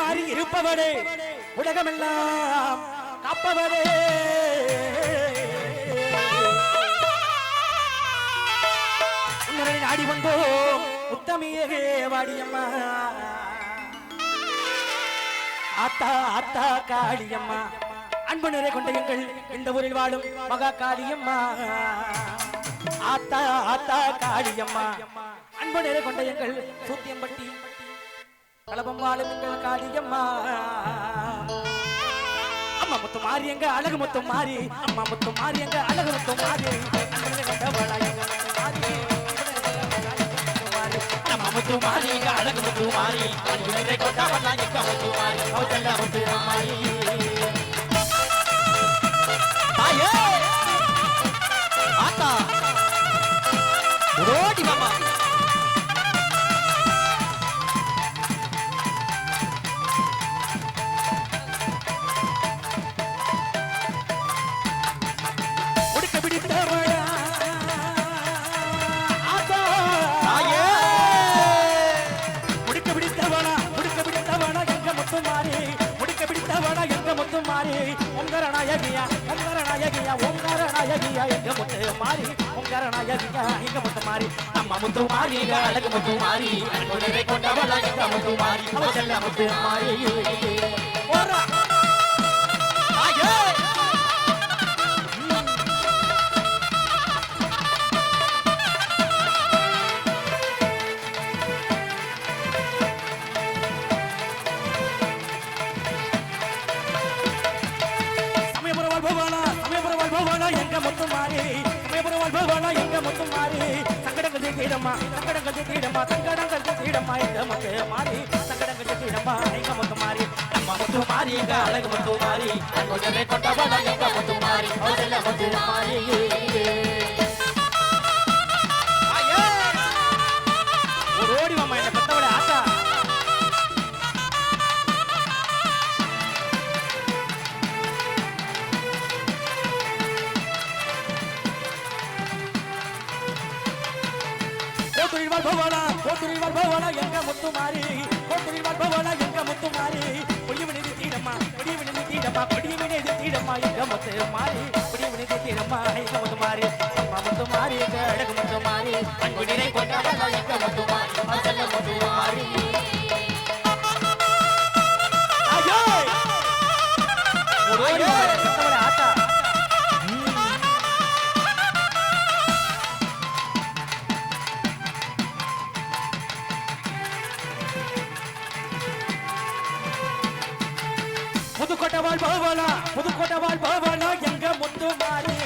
மாறி இருப்பவனே உலகமெல்லாம் காப்பவனே உன்னை நாடி வந்தோம் உத்தமியே வாடியம்மா ஆத்தா ஆத்தா காளியம்மா அன்பு நிறை கொண்ட எங்கள் இந்த ஊரில் வாழும் மகா காளியம்மா ஆத்தா ஆத்தா காளியம்மா அன்பு நிறை கொண்ட எங்கள் சூத்தியம்பட்டி கலபம் வாழும் எங்கள் காளியம்மா அம்மா முத்து மாறி எங்க அழகு முத்து மாறி அம்மா முத்து மாறி எங்க அழகு முத்து மாறி முத்து மாறி எங்க அழகு முத்து மாறி அன்பு நிறை கொண்டவளா எங்க முத்து மாறி அவதல்ல முத்து மாறி ஆயே ஆத்தா ஓடி மாமா உடுக்க பிடித்தவளா ஆத்தா ஆயே உடுக்க பிடித்தவளா எங்க முத்து மாறி உடுக்க பிடித்தவளா எங்க முத்து மாறி உங்கர நாயகியா எங்க முத்து மாறி உங்கர நாயகியா எங்க முத்து மாறி அம்மா முத்து மாறி அழகு முத்து மாறி அன்புரை கொண்டவளா எங்க முத்து மாறி அவதல்ல முத்து மாறி ஓரா ஆயே எங்க முத்து மாறி எங்க முத்து மாறி சங்கடங்கள் தீடமா எங்க முத்து மாறி சங்கடங்கள் தீடமா எங்க முத்து மாறி அம்மா முத்து மாறி எங்க அழகு முத்து மாறி அன்புரை கொண்டவளா எங்க முத்து மாறி அவதல்ல முத்து மாறி ஓடி மாமா என்ன பெத்தவளே ஆத்தா கோத்துரிவால் பவனா எங்க முத்து மாறி கோத்துரிவால் பவனா எங்க முத்து மாறி புடிவினி தீடமா எங்க முத்து மாறி புடிவினி தீடமா எங்க முத்து மாறி அம்மா முத்து மாறி எங்க அழகு முத்து மாறி அன்பு நிறை கொண்டவளா எங்க முத்து மாறி அவதல்ல முத்து மாறி ஐயோ ஓடி கத்தவளே ஆத்தா புதுக்கோட்டை வாழ் பவனா எங்க முத்து மாறி